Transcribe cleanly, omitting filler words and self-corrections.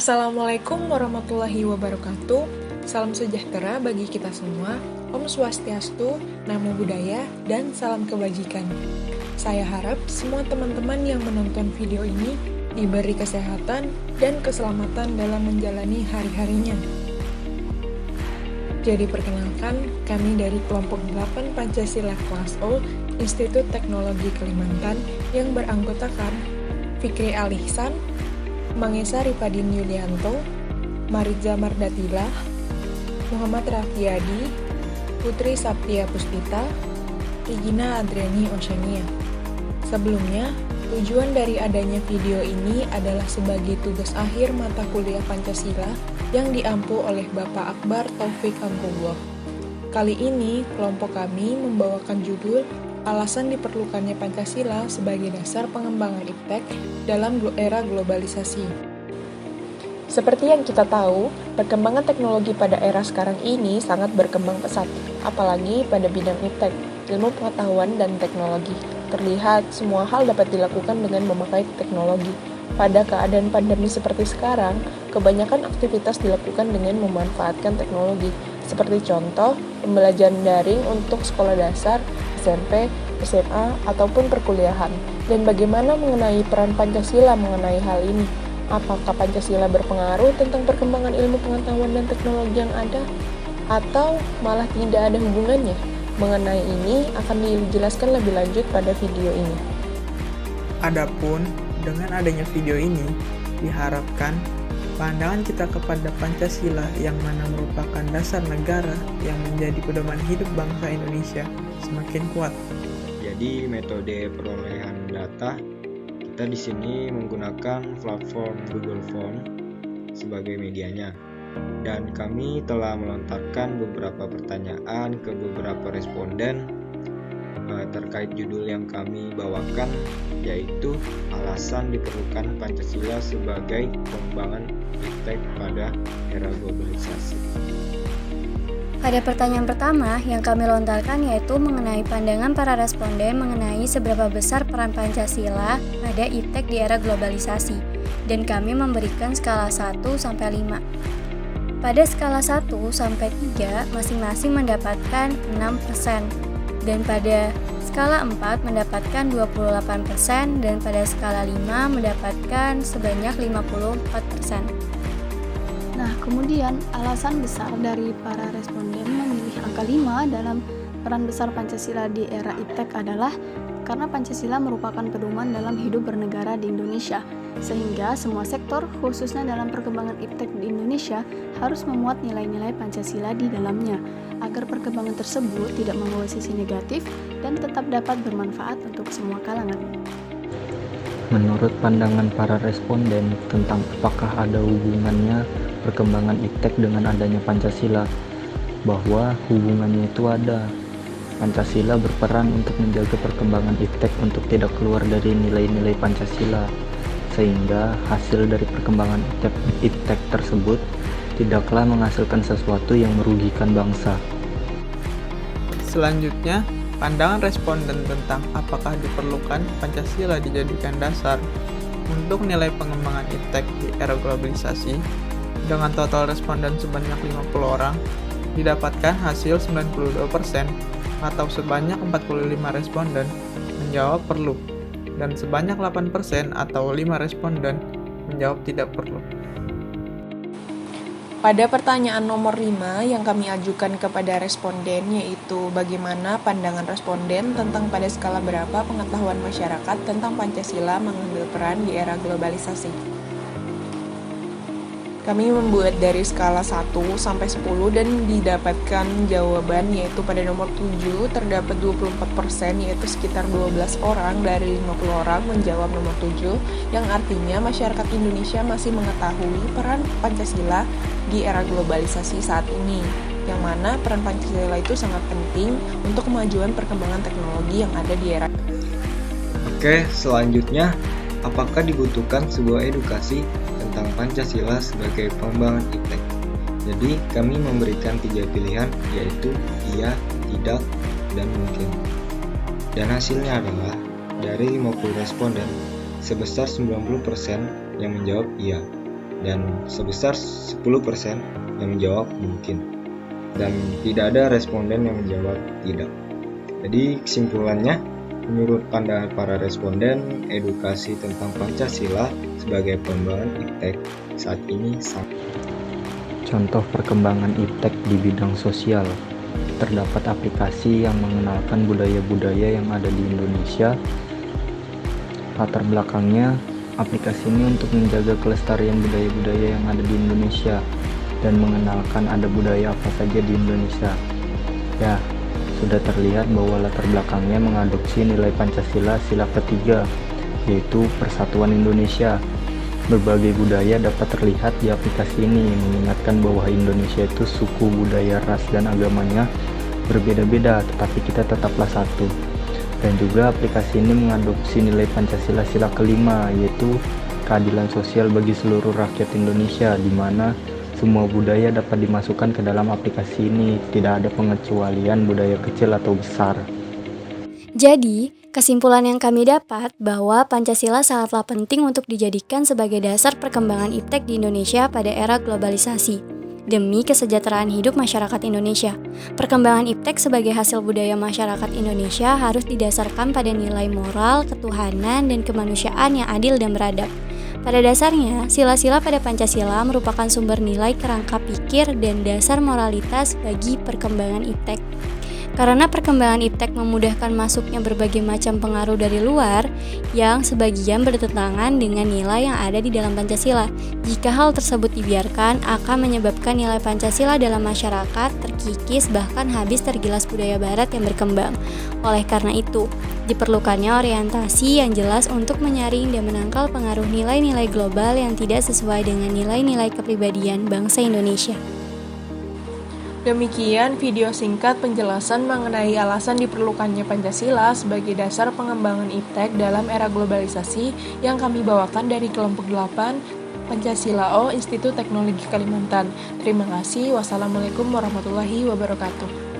Assalamualaikum warahmatullahi wabarakatuh. Salam sejahtera bagi kita semua. Om Swastiastu, Namo Buddhaya, dan salam kebajikan. Saya harap semua teman-teman yang menonton video ini diberi kesehatan dan keselamatan dalam menjalani hari-harinya. Jadi perkenalkan, kami dari kelompok 8 Pancasila kelas O, Institut Teknologi Kalimantan yang beranggotakan Fikri Alihsan, Mangesa Ripadin Yulianto, Mariza Mardatila, Muhammad Raffiadi, Putri Saptia Puspita, Regina Adriani Oceania. Sebelumnya, tujuan dari adanya video ini adalah sebagai tugas akhir mata kuliah Pancasila yang diampu oleh Bapak Akbar Taufik Amrullah. Kali ini, kelompok kami membawakan judul Alasan diperlukannya Pancasila sebagai dasar pengembangan iptek dalam era globalisasi. Seperti yang kita tahu, perkembangan teknologi pada era sekarang ini sangat berkembang pesat, apalagi pada bidang iptek, ilmu pengetahuan dan teknologi. Terlihat semua hal dapat dilakukan dengan memakai teknologi. Pada keadaan pandemi seperti sekarang, kebanyakan aktivitas dilakukan dengan memanfaatkan teknologi, seperti contoh, pembelajaran daring untuk sekolah dasar, SMP, SMA, ataupun perkuliahan. Dan bagaimana mengenai peran Pancasila mengenai hal ini? Apakah Pancasila berpengaruh tentang perkembangan ilmu pengetahuan dan teknologi yang ada? Atau malah tidak ada hubungannya? Mengenai ini akan dijelaskan lebih lanjut pada video ini. Adapun, dengan adanya video ini, diharapkan pandangan kita kepada Pancasila yang mana merupakan dasar negara yang menjadi pedoman hidup bangsa Indonesia semakin kuat. Jadi metode perolehan data kita di sini menggunakan platform Google Form sebagai medianya. Dan kami telah melontarkan beberapa pertanyaan ke beberapa responden terkait judul yang kami bawakan, yaitu alasan diperlukan Pancasila sebagai pengembangan iptek pada era globalisasi. Pada pertanyaan pertama yang kami lontarkan yaitu mengenai pandangan para responden mengenai seberapa besar peran Pancasila pada iptek di era globalisasi, dan kami memberikan skala 1 sampai 5. Pada skala 1 sampai 3 masing-masing mendapatkan 6%, dan pada skala 4 mendapatkan 28%, dan pada skala 5 mendapatkan sebanyak 54%. Nah, kemudian alasan besar dari para responden memilih angka 5 dalam peran besar Pancasila di era iptek adalah karena Pancasila merupakan pedoman dalam hidup bernegara di Indonesia, sehingga semua sektor, khususnya dalam perkembangan iptek di Indonesia, harus memuat nilai-nilai Pancasila di dalamnya, agar perkembangan tersebut tidak membawa sisi negatif dan tetap dapat bermanfaat untuk semua kalangan. Menurut pandangan para responden tentang apakah ada hubungannya perkembangan iptek dengan adanya Pancasila, bahwa hubungannya itu ada. Pancasila berperan untuk menjaga perkembangan iptek untuk tidak keluar dari nilai-nilai Pancasila, sehingga hasil dari perkembangan iptek tersebut tidaklah menghasilkan sesuatu yang merugikan bangsa. Selanjutnya, pandangan responden tentang apakah diperlukan Pancasila dijadikan dasar untuk nilai pengembangan iptek di era globalisasi. Dengan total responden sebanyak 50 orang, didapatkan hasil 92%, atau sebanyak 45 responden menjawab perlu, dan sebanyak 8% atau 5 responden menjawab tidak perlu. Pada pertanyaan nomor 5 yang kami ajukan kepada responden, yaitu bagaimana pandangan responden tentang pada skala berapa pengetahuan masyarakat tentang Pancasila mengambil peran di era globalisasi. Kami membuat dari skala 1 sampai 10 dan didapatkan jawaban, yaitu pada nomor 7 terdapat 24%, yaitu sekitar 12 orang dari 50 orang menjawab nomor 7, yang artinya masyarakat Indonesia masih mengetahui peran Pancasila di era globalisasi saat ini, yang mana peran Pancasila itu sangat penting untuk kemajuan perkembangan teknologi yang ada di era. Oke, selanjutnya, apakah dibutuhkan sebuah edukasi tentang Pancasila sebagai pengembangan iptek? Jadi, kami memberikan 3 pilihan, yaitu iya, tidak, dan mungkin. Dan hasilnya adalah dari 50 responden, sebesar 90% yang menjawab iya. dan sebesar 10% yang menjawab mungkin, dan tidak ada responden yang menjawab tidak. Jadi kesimpulannya, menurut pandangan para responden, edukasi tentang Pancasila sebagai pengembangan iptek saat ini sangat. Contoh perkembangan iptek di bidang sosial. Terdapat aplikasi yang mengenalkan budaya-budaya yang ada di Indonesia. Latar belakangnya, aplikasi ini untuk menjaga kelestarian budaya-budaya yang ada di Indonesia dan mengenalkan ada budaya apa saja di Indonesia. Ya, sudah terlihat bahwa latar belakangnya mengadopsi nilai Pancasila sila ketiga, yaitu Persatuan Indonesia. Berbagai budaya dapat terlihat di aplikasi ini, mengingatkan bahwa Indonesia itu suku, budaya, ras, dan agamanya berbeda-beda, tetapi kita tetaplah satu. Dan juga aplikasi ini mengadopsi nilai Pancasila sila kelima, yaitu keadilan sosial bagi seluruh rakyat Indonesia, di mana semua budaya dapat dimasukkan ke dalam aplikasi ini, tidak ada pengecualian budaya kecil atau besar. Jadi, kesimpulan yang kami dapat bahwa Pancasila sangatlah penting untuk dijadikan sebagai dasar perkembangan iptek di Indonesia pada era globalisasi, demi kesejahteraan hidup masyarakat Indonesia. Perkembangan iptek sebagai hasil budaya masyarakat Indonesia harus didasarkan pada nilai moral, ketuhanan, dan kemanusiaan yang adil dan beradab. Pada dasarnya, sila-sila pada Pancasila merupakan sumber nilai kerangka pikir dan dasar moralitas bagi perkembangan iptek. Karena perkembangan iptek memudahkan masuknya berbagai macam pengaruh dari luar yang sebagian bertentangan dengan nilai yang ada di dalam Pancasila. Jika hal tersebut dibiarkan, akan menyebabkan nilai Pancasila dalam masyarakat terkikis bahkan habis tergilas budaya barat yang berkembang. Oleh karena itu, diperlukannya orientasi yang jelas untuk menyaring dan menangkal pengaruh nilai-nilai global yang tidak sesuai dengan nilai-nilai kepribadian bangsa Indonesia. Demikian video singkat penjelasan mengenai alasan diperlukannya Pancasila sebagai dasar pengembangan iptek dalam era globalisasi yang kami bawakan dari kelompok 8 Pancasila O Institut Teknologi Kalimantan. Terima kasih. Wassalamualaikum warahmatullahi wabarakatuh.